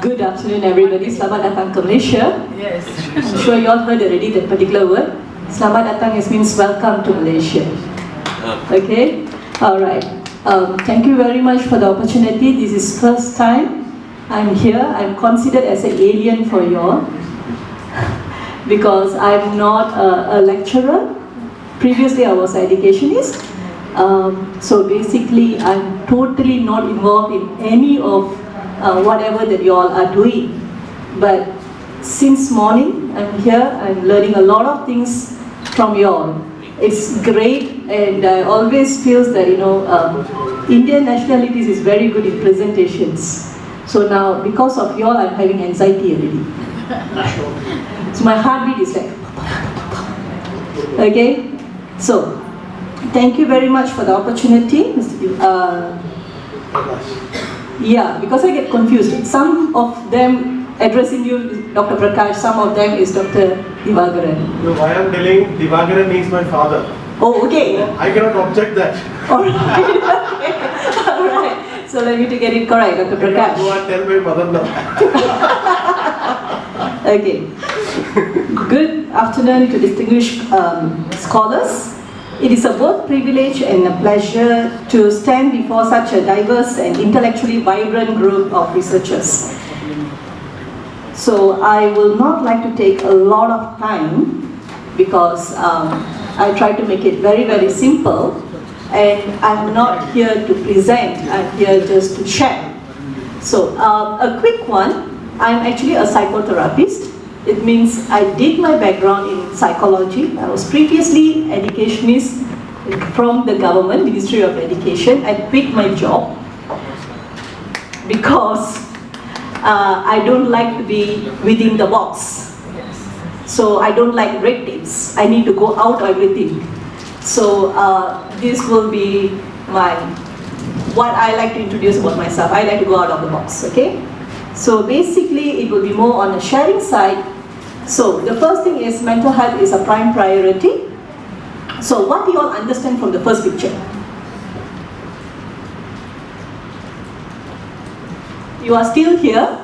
Good afternoon, everybody. Selamat datang to Malaysia. Yes. I'm sure you all heard already that particular word. Selamat datang means welcome to Malaysia. Okay? Alright. Thank you very much for the opportunity. This is first time I'm here. I'm considered as an alien for you all because I'm not a lecturer. Previously I was an educationist. So basically I'm totally not involved in any of whatever that you all are doing. But since morning I'm here, I'm learning a lot of things from you all. It's great, and I always feel that Indian nationalities is very good in presentations. So now because of you all I'm having anxiety already. So my heartbeat is like okay. So thank you very much for the opportunity, Mr. Yeah, because I get confused. Some of them addressing you, Dr. Prakash, some of them is Dr. Divagaran. No, I am telling Divagaran is my father. Oh, okay. I cannot object that. Alright. Okay. Alright. So let me to get it correct, Dr. Prakash. Go and tell my mother now. Okay. Good afternoon to distinguished scholars. It is a both privilege and a pleasure to stand before such a diverse and intellectually vibrant group of researchers. So I will not like to take a lot of time because I try to make it very, very simple, and I'm not here to present, I'm here just to share. So a quick one, I'm actually a psychotherapist. It means I did my background in psychology. I was previously educationist from the government, Ministry of Education. I quit my job because I don't like to be within the box. So I don't like red tapes. I need to go out of everything. So this will be what I like to introduce about myself. I like to go out of the box, okay? So basically it will be more on the sharing side. So the first thing is mental health is a prime priority. So what do you all understand from the first picture? You are still here.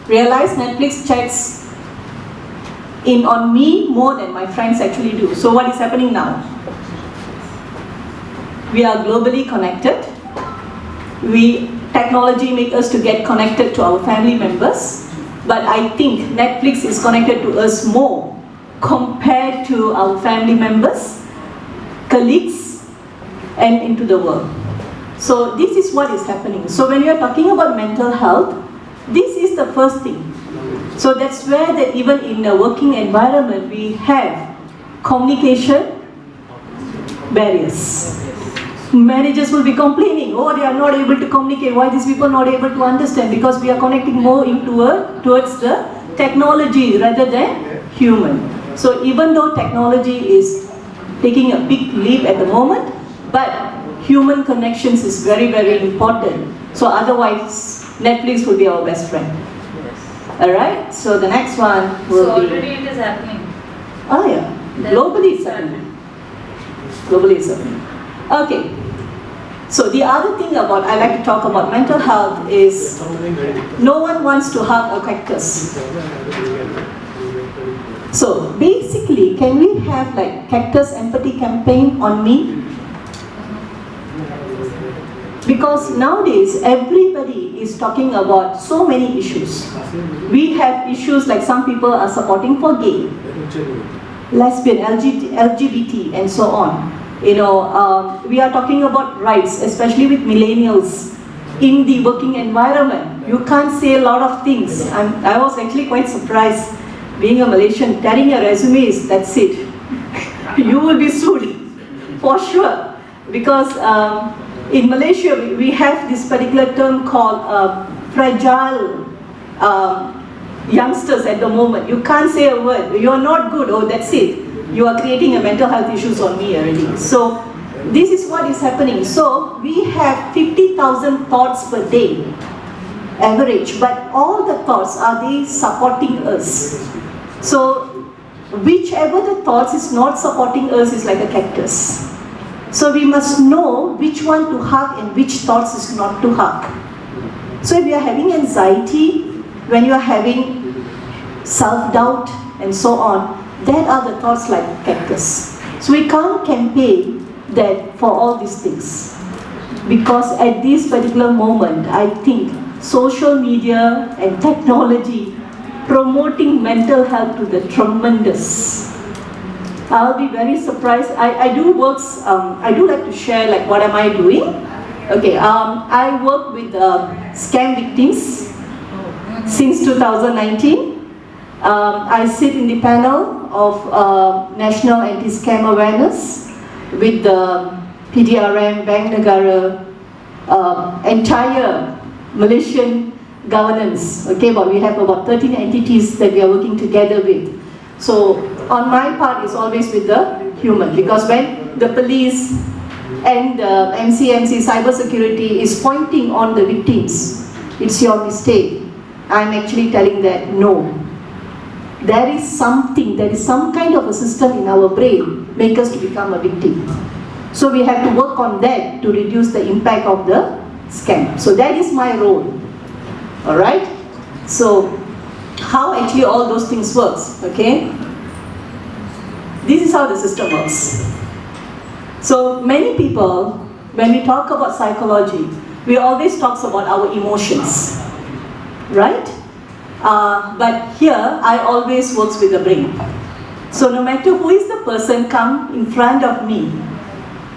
Realize Netflix checks in on me more than my friends actually do. So what is happening now? We are globally connected. Technology makes us to get connected to our family members. But I think Netflix is connected to us more compared to our family members, colleagues, and into the world. So this is what is happening. So when we are talking about mental health, this is the first thing. So that's where that even in the working environment we have communication barriers. Managers will be complaining, oh, they are not able to communicate. Why these people not able to understand? Because we are connecting more towards the technology rather than human. So even though technology is taking a big leap at the moment, but human connections is very, very important. So otherwise, Netflix will be our best friend. Yes. Alright, so the next one will so be... already it is happening. Oh yeah, globally it's happening. Globally it's happening. Okay, so the other thing about I like to talk about mental health is no one wants to hug a cactus. So basically, can we have like cactus empathy campaign on me? Because nowadays everybody is talking about so many issues. We have issues like some people are supporting for gay, lesbian, LGBT and so on. We are talking about rights, especially with millennials in the working environment. You can't say a lot of things. I was actually quite surprised being a Malaysian, telling your resumes, that's it. You will be sued, for sure. Because in Malaysia, we have this particular term called fragile youngsters at the moment. You can't say a word. You're not good, oh, that's it. You are creating a mental health issues on me already. So this is what is happening. So we have 50,000 thoughts per day, average, but all the thoughts, are they supporting us? So whichever the thoughts is not supporting us is like a cactus. So we must know which one to hug and which thoughts is not to hug. So if we are having anxiety, when you are having self-doubt and so on, that are the thoughts like cactus. So we can't campaign that for all these things. Because at this particular moment, I think social media and technology promoting mental health to the tremendous. I'll be very surprised. I do works, I do like to share like what am I doing. Okay, I work with scam victims since 2019. I sit in the panel of National Anti-Scam Awareness with the PDRM, Bank Negara, entire Malaysian governance. Okay, but we have about 13 entities that we are working together with. So on my part is always with the human, because when the police and the MCMC cybersecurity is pointing on the victims, it's your mistake. I'm actually telling that no. There is something, there is some kind of a system in our brain make us to become a victim. So we have to work on that to reduce the impact of the scam. So that is my role. Alright? So how actually all those things works, okay? This is how the system works. So many people, when we talk about psychology, we always talk about our emotions, right? But here, I always works with the brain. So no matter who is the person come in front of me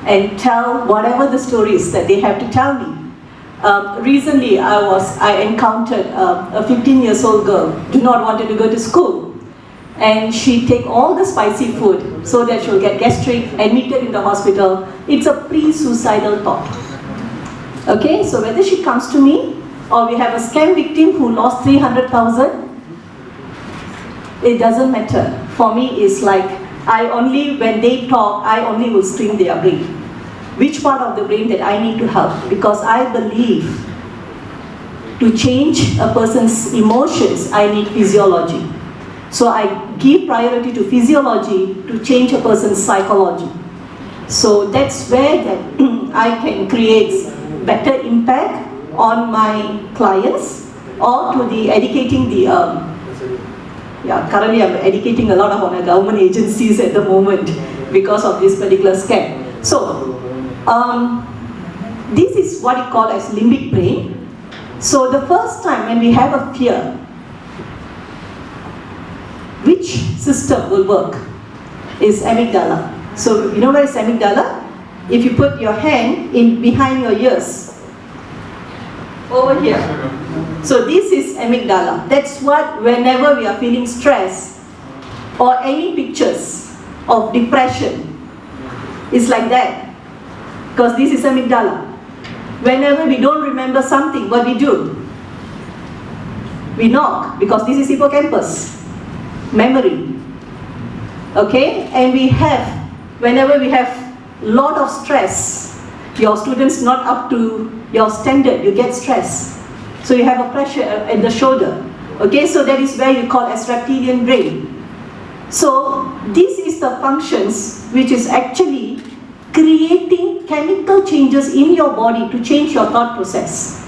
and tell whatever the story is that they have to tell me. Recently, I encountered a 15-year-old girl, did not want to go to school. And she take all the spicy food so that she'll get gastric, admitted in the hospital. It's a pre-suicidal thought. Okay, so whether she comes to me or we have a scam victim who lost 300,000, it doesn't matter. For me, it's like, when they talk, I only will screen their brain. Which part of the brain that I need to help? Because I believe to change a person's emotions, I need physiology. So I give priority to physiology to change a person's psychology. So that's where that I can create better impact on my clients or to the educating the, currently I'm educating a lot of on government agencies at the moment because of this particular scam. So this is what you call as limbic brain. So the first time when we have a fear, which system will work is amygdala. So you know where is amygdala? If you put your hand in behind your ears, over here. So this is amygdala. That's what whenever we are feeling stress or any pictures of depression, it's like that. Because this is amygdala. Whenever we don't remember something, what we do? We knock, because this is hippocampus. Memory. Okay? And we have, whenever we have lot of stress, your students not up to your standard, you get stress. So you have a pressure at the shoulder. Okay, so that is where you call as reptilian brain. So this is the functions which is actually creating chemical changes in your body to change your thought process.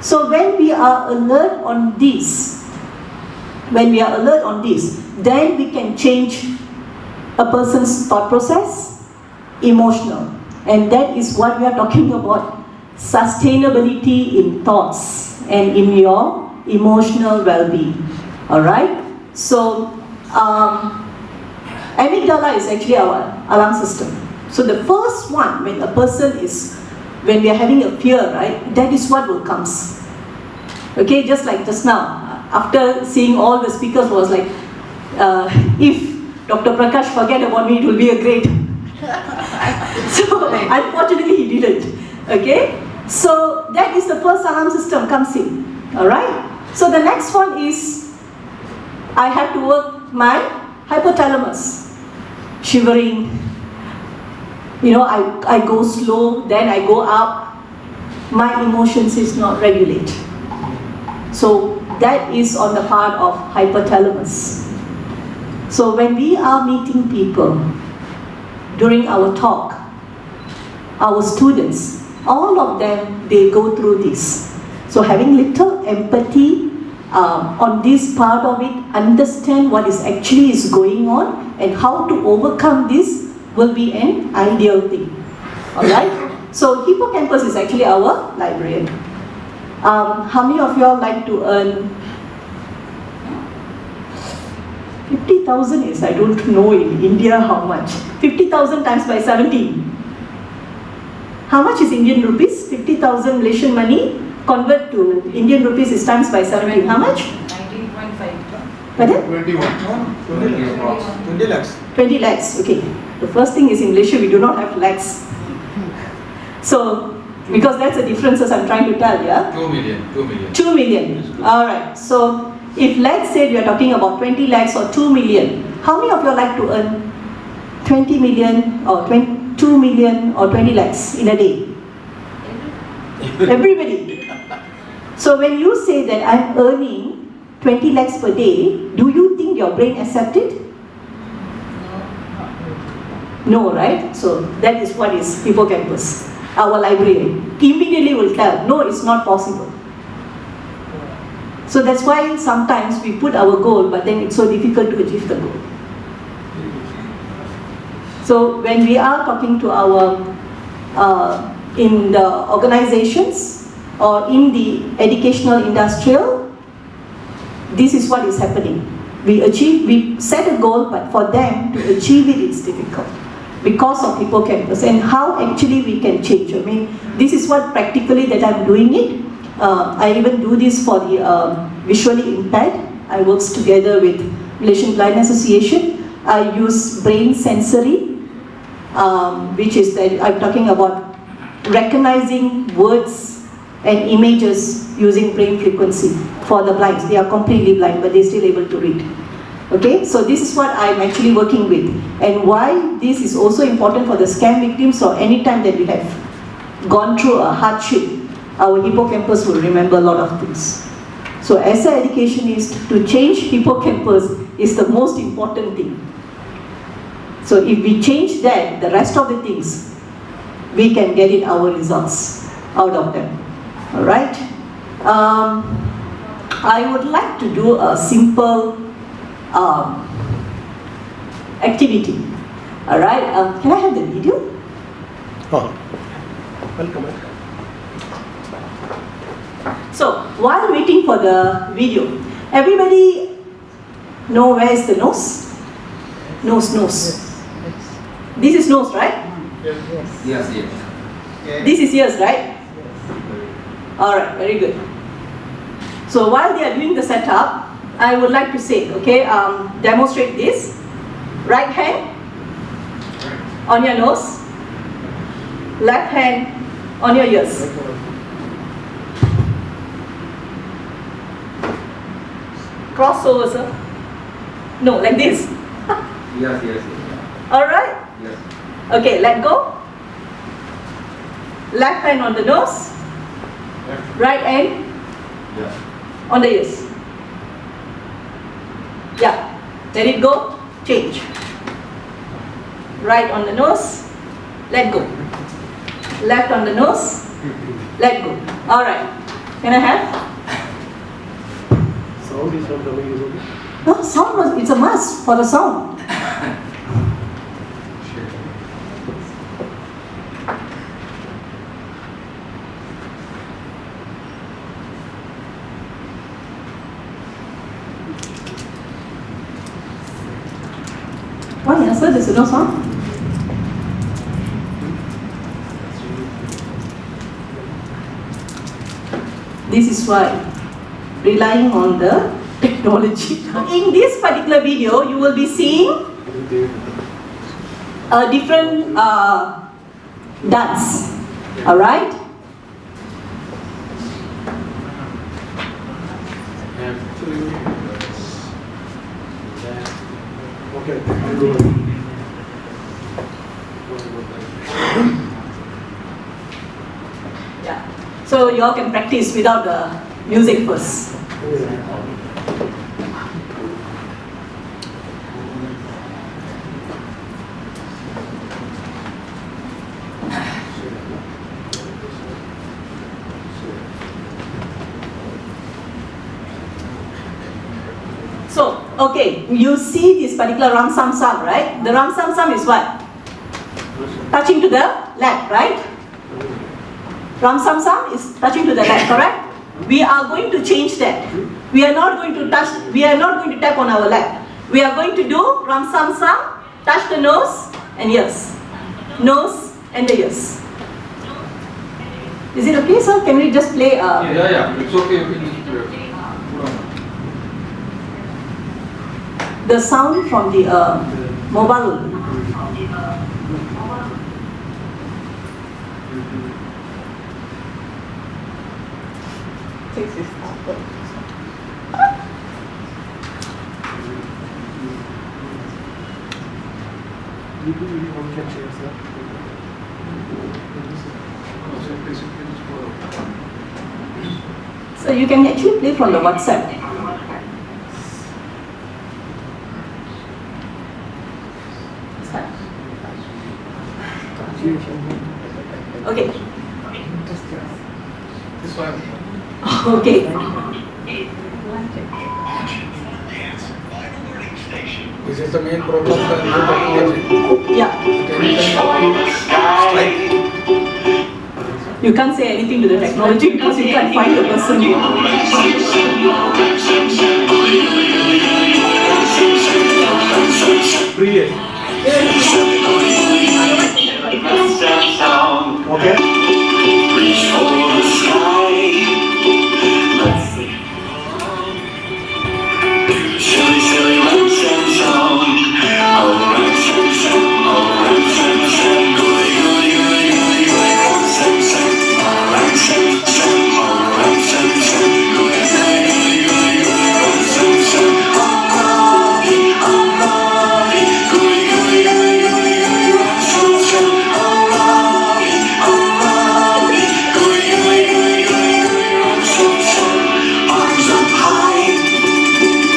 So when we are alert on this, then we can change a person's thought process, emotional. And that is what we are talking about, sustainability in thoughts and in your emotional well-being. Alright? So, amygdala is actually our alarm system. So the first one, when a person is, when we are having a fear, right, that is what will comes. Okay, just like just now, after seeing all the speakers was like, if Dr. Prakash forget about me, it will be a great. So unfortunately he didn't. Okay, so that is the first alarm system comes in. All right. So the next one is, I have to work my hypothalamus, shivering. You know, I go slow, then I go up. My emotions is not regulate. So that is on the part of hypothalamus. So when we are meeting people, during our talk, our students, all of them, they go through this. So having little empathy on this part of it, understand what is actually is going on and how to overcome this will be an ideal thing. Alright? So hippocampus is actually our librarian. How many of you all like to earn 50,000 is, I don't know in India how much. 50,000 times by 17. How much is Indian rupees? 50,000 Malaysian money convert to Indian rupees is times by 17. How much? 19.5. Pardon? 20 lakhs. 20 lakhs, okay. The first thing is in Malaysia we do not have lakhs. So, because that's the differences I'm trying to tell, yeah? 2 million. 2 million. Alright, so if let's say we are talking about 20 lakhs or 2 million, how many of you like to earn 20 million or 2 million or 20 lakhs in a day? Everybody. So when you say that I'm earning 20 lakhs per day, do you think your brain accepts it? No, right? So that is what is hippocampus. Our librarian immediately will tell, no, it's not possible. So that's why sometimes we put our goal, but then it's so difficult to achieve the goal. So when we are talking to our, in the organizations or in the educational industrial, this is what is happening. We set a goal, but for them to achieve it, it's difficult because of hippocampus and how actually we can change. I mean, this is what practically that I'm doing it. I even do this for the visually impaired. I work together with Malaysian Blind Association. I use brain sensory, which is that I'm talking about recognizing words and images using brain frequency for the blinds. They are completely blind, but they're still able to read. Okay, so this is what I'm actually working with. And why this is also important for the scam victims, or any time that we have gone through a hardship, our hippocampus will remember a lot of things. So as an educationist, to change hippocampus is the most important thing. So if we change that, the rest of the things, we can get in our results out of them. Alright? I would like to do a simple activity. Alright? Can I have the video? Oh. Welcome. So, while waiting for the video, everybody know where is the nose? Nose. This is nose, right? Yes. This is ears, right? Alright, very good. So while they are doing the setup, I would like to say, okay, demonstrate this. Right hand on your nose, left hand on your ears. Crossover, sir. No, like this. Yes. Alright? Yes. Okay, let go. Left hand on the nose, right hand Yes. on the ears. Yeah, let it go, change. Right on the nose, let go. Left on the nose, let go. Alright, can I have? Sound is not coming, is okay? No, sound, it's a must for the sound. Why, sir, there's no sound? This is why, relying on the technology. In this particular video, you will be seeing a different dance. Alright? Okay, I'll go ahead. Yeah. So you all can practice without the music first. Okay, you see this particular ram sam sam, right? The ram sam sam is what? Touching to the left, right? Ram sam sam is touching to the left, correct? We are going to change that. We are not going to tap on our left. We are going to do ram sam sam, touch the nose and ears. Nose and the ears. Is it okay, sir? Can we just play? Yeah. It's okay. We can just play. The sound from the mobile. One can share, sir. So you can actually play from the WhatsApp. Okay. This one. Okay. This is the main problem for new technology. Yeah. Strike. You can't say anything to the technology because you can't find the person. Brilliant. Okay. Reach for the sky. Let's see. Silly, silly rhymes and song. Oh, rhymes and song. Oh, rhymes and song. Gooey, gooey, gooey, gooey, gooey. Rhymes and song. Oh, rhymes and song. Oh, rhymes and song. Gooey, gooey, gooey, gooey, gooey. Rhymes and song. Oh, Robbie, gooey, gooey, gooey, gooey, gooey. Rhymes and song. Oh, Robbie, gooey, gooey, gooey, gooey, gooey. Rhymes and song. Arms up high.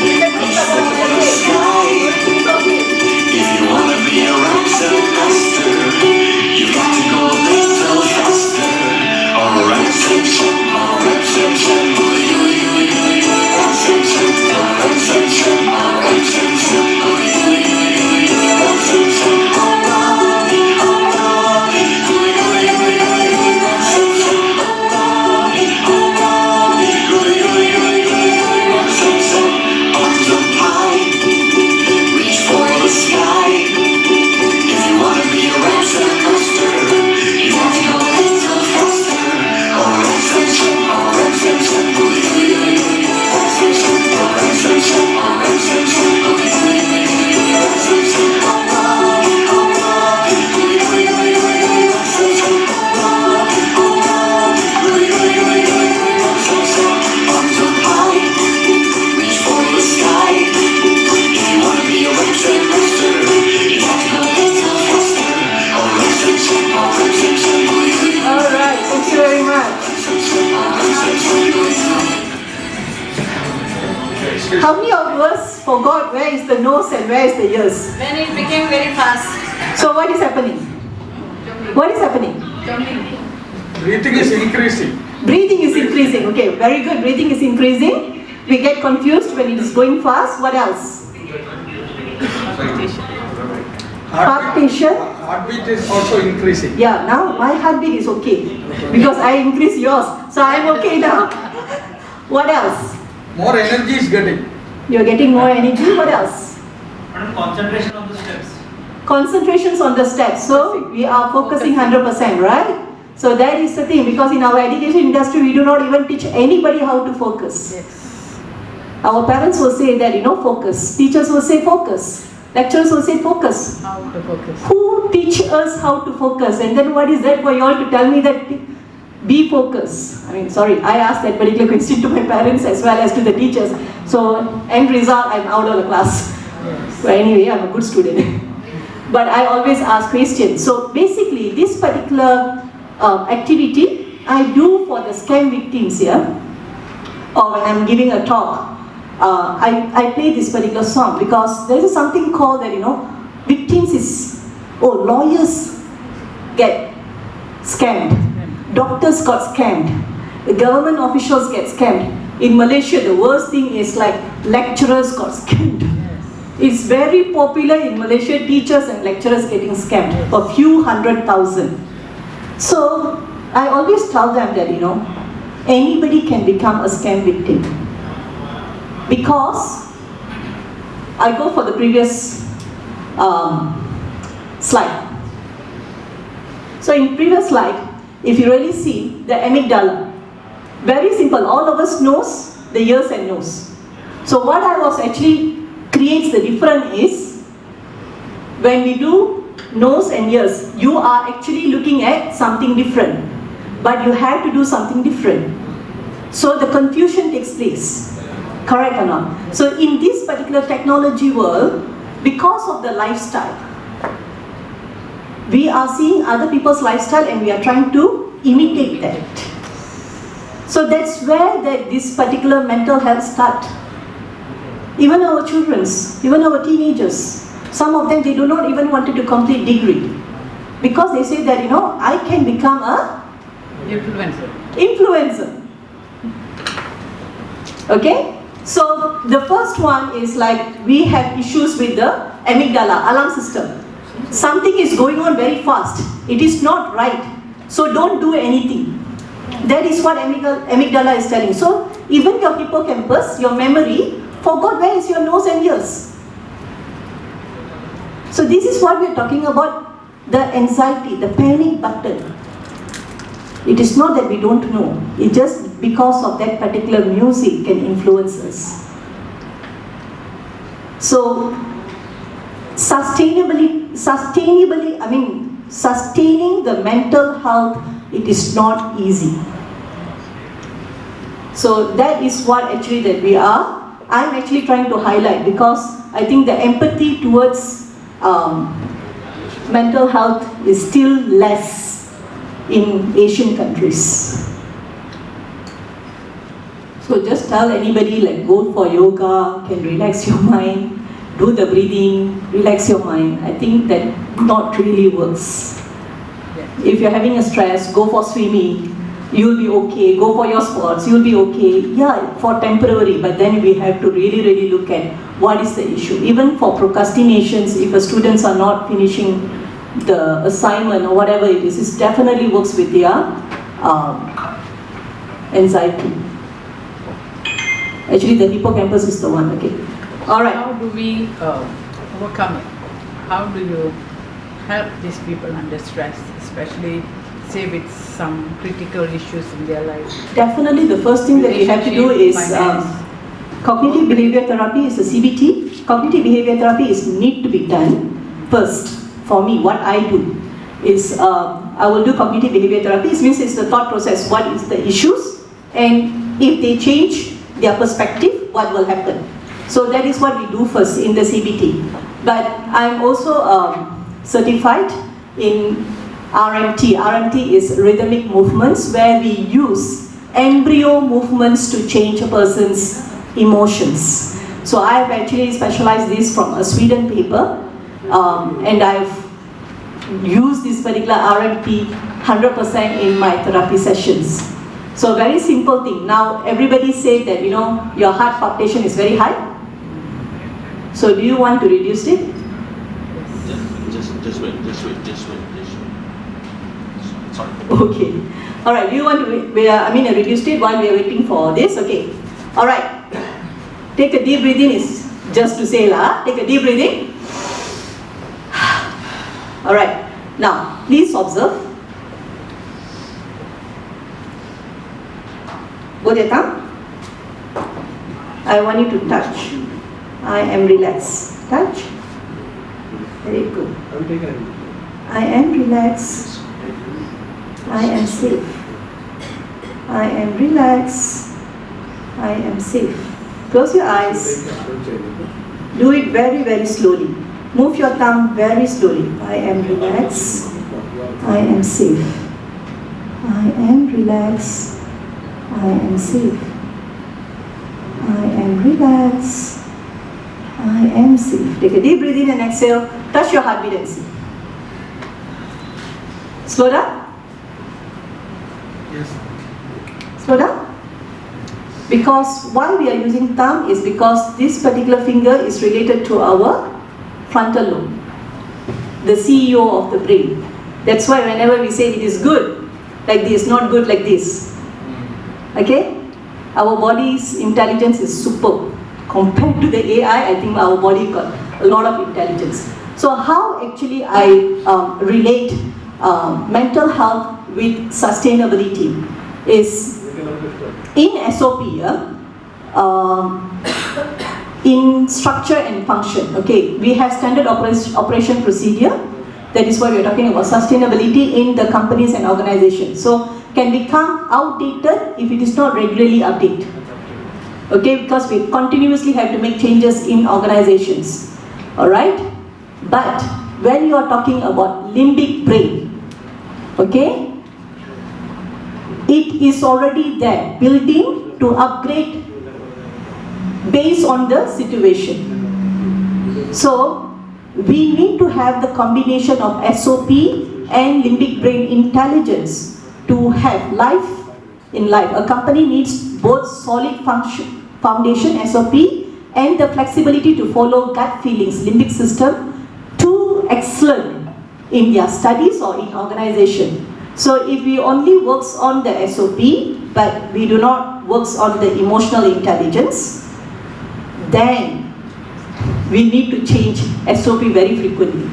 Reach for the sky. If you wanna be a ransom master, you got to go a little faster. Oh, ransom song, oh, ransom song, gooey, gooey, gooey, gooey, gooey. Ransom song, oh, ransom song, oh, ransom song, gooey, gooey, gooey, gooey, gooey. Ransom song, oh, Robbie, gooey, gooey, gooey, gooey, gooey. Ransom song, oh, Robbie, gooey, gooey, gooey, gooey, gooey. Ransom song. Arms up high, reach for the sky. If you wanna be a ransom master, you have to go a little faster. Oh, ransom song, oh, ransom song, gooey, gooey, gooey, gooey. Ransom song, oh, ransom song, oh, ransom song, gooey, gooey, gooey, gooey, gooey. Ransom song, oh, Robbie, gooey, gooey, gooey, gooey, gooey. Ransom song, oh, Robbie, gooey, gooey, gooey, gooey, gooey. Ransom song. Arms up high, reach for the sky. If you wanna be a ransom master, you have to go a little faster. Oh, ransom song, oh, ransom song, gooey, gooey, gooey. Alright, thank you very much. Ransom song, oh, ransom song, gooey, gooey. How many of us forgot where is the nose and where is the ears? When it became very fast. So what is happening? What is happening? Breathing is increasing. Breathing is increasing. Okay, very good. Breathing is increasing. We get confused when it is going fast. What else? Palpitation. Heartbeat is also increasing. Yeah, now my heartbeat is okay because I increase yours. So I'm okay now. What else? More energy is getting. You're getting more energy. What else? Concentration on the steps. Concentrations on the steps. So we are focusing 100%, right? So that is the thing, because in our education industry we do not even teach anybody how to focus. Yes. Our parents will say that, focus. Teachers will say focus. Lecturers will say focus. How to focus. Who teach us how to focus? And then what is that for you all to tell me that be focused? I asked that particular question to my parents as well as to the teachers. So end result, I'm out of the class. Yes. But anyway, I'm a good student. But I always ask questions. So basically, this particular activity I do for the scam victims here, or when I'm giving a talk, I play this particular song because there is something called that, victims is, lawyers get scammed, doctors got scammed, the government officials get scammed. in Malaysia, the worst thing is like lecturers got scammed. It's very popular in Malaysia, teachers and lecturers getting scammed, a few 100,000. So I always tell them that, anybody can become a scam victim. Because, I go for the previous slide. So in previous slide, if you really see the amygdala, very simple, all of us knows the ears and nose. So what I was actually creates the difference is, when we do nose and ears, you are actually looking at something different, but you have to do something different. So the confusion takes place, correct or not? So in this particular technology world, because of the lifestyle, we are seeing other people's lifestyle and we are trying to imitate that. So that's where this particular mental health starts. Even our children's, even our teenagers, some of them, they do not even want to complete degree. Because they say that, I can become a influencer. Okay? So the first one is like, we have issues with the amygdala, alarm system. Something is going on very fast. It is not right. So don't do anything. That is what amygdala is telling. So even your hippocampus, your memory, forgot where is your nose and ears. So this is what we are talking about, the anxiety, the panic button. It is not that we don't know. It's just because of that particular music can influence us. So sustaining the mental health, it is not easy. So that is what actually that I'm actually trying to highlight, because I think the empathy towards mental health is still less in Asian countries. So just tell anybody, like, go for yoga, can relax your mind, do the breathing, relax your mind. I think that not really works. If you're having a stress, go for swimming, you'll be okay. Go for your sports, you'll be okay. Yeah, for temporary, but then we have to really look at what is the issue. Even for procrastinations, if the students are not finishing the assignment or whatever it is, it definitely works with their anxiety. Actually, the hippocampus is the one, okay. All right. How do we overcome it? How do you help these people under stress, especially say with some critical issues in their life? Definitely the first thing that you have to do is cognitive behavior therapy is a CBT. Cognitive behavior therapy is need to be done first. For me, what I do is I will do cognitive behavior therapy. It means it's the thought process, what is the issues, and if they change their perspective, what will happen. So that is what we do first in the CBT. But I'm also certified in RMT. RMT is rhythmic movements, where we use embryo movements to change a person's emotions. So I have actually specialized this from a Sweden paper, and I've used this particular RMT 100% in my therapy sessions. So very simple thing. Now everybody said that, your heart palpitation is very high. So do you want to reduce it? Just wait. Sorry. Okay. All right. Do you want to reduce it while we are waiting for this? Okay. All right. Take a deep breathing. Is just to say lah. Take a deep breathing. All right. Now, please observe. Both your tongue. I want you to touch. I am relaxed. Touch. Very good. I am relaxed. I am safe. I am relaxed. I am safe. Close your eyes. Do it very slowly. Move your tongue very slowly. I am relaxed. I am safe. I am relaxed. I am safe. I am relaxed. I am safe. Take a deep breath in and exhale. Touch your heartbeat and see. Slow down. Yes. Slow down. Because why we are using thumb is because this particular finger is related to our frontal lobe, the CEO of the brain. That's why whenever we say it is good like this, not good like this, okay? Our body's intelligence is superb. Compared to the AI, I think our body got a lot of intelligence. So how actually I relate mental health with sustainability is in SOP, in structure and function, okay, we have standard operation procedure. That is why we are talking about sustainability in the companies and organizations. So can become outdated if it is not regularly updated. Okay, because we continuously have to make changes in organizations. Alright? But when you are talking about limbic brain, okay, it is already there, building to upgrade based on the situation. So we need to have the combination of SOP and limbic brain intelligence to have life in life. A company needs both solid foundation SOP and the flexibility to follow gut feelings, limbic system, to excel in their studies or in organization. So if we only works on the SOP but we do not works on the emotional intelligence, then we need to change SOP very frequently.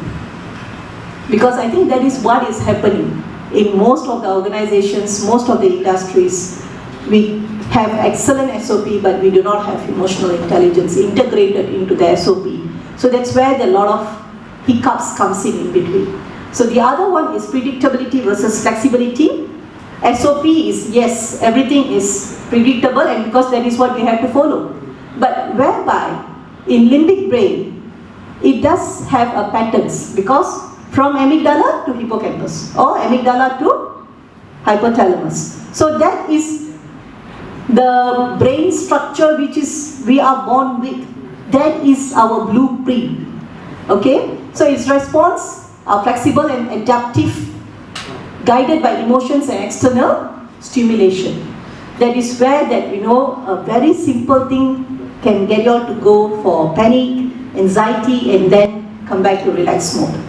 Because I think that is what is happening in most of the organizations, most of the industries. We have excellent SOP, but we do not have emotional intelligence integrated into the SOP. So that's where a lot of hiccups comes in between. So the other one is predictability versus flexibility. SOP is, yes, everything is predictable, and because that is what we have to follow. But whereby in limbic brain, it does have a patterns, because from amygdala to hippocampus or amygdala to hypothalamus. So that is the brain structure which is we are born with. That is our blueprint. Okay? So its response are flexible and adaptive, guided by emotions and external stimulation. That is where that a very simple thing can get you all to go for panic, anxiety, and then come back to relaxed mode.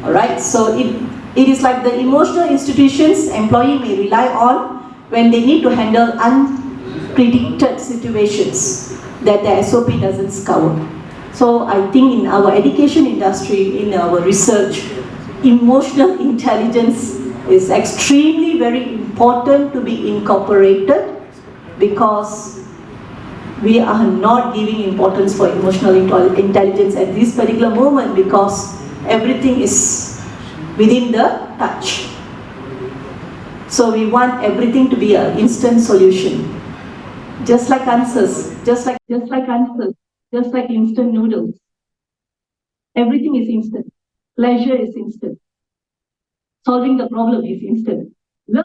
Alright, so it is like the emotional institutions employee may rely on when they need to handle unpredicted situations that the SOP doesn't cover. So I think in our education industry, in our research, emotional intelligence is extremely very important to be incorporated, because we are not giving importance for emotional intelligence at this particular moment, because everything is within the touch. So we want everything to be an instant solution. Just like answers, just like instant noodles. Everything is instant. Pleasure is instant. Solving the problem is instant. Love,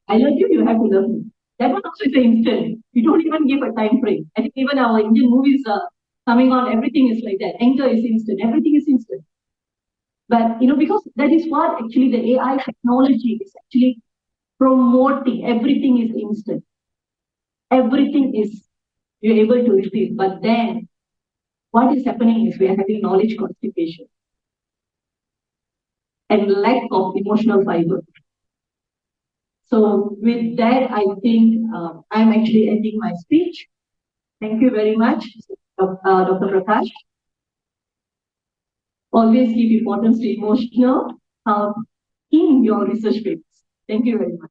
I love you, you have to love me. That one also is instant. You don't even give a time frame. I think even our Indian movies are coming on, everything is like that. Anger is instant, everything is instant. But because that is what actually the AI technology is actually promoting. Everything is instant. Everything is you're able to retrieve. But then what is happening is we are having knowledge constipation and lack of emotional fiber. So with that, I think I'm actually ending my speech. Thank you very much, Dr. Prakash. Always give importance to emotional health in your research papers. Thank you very much.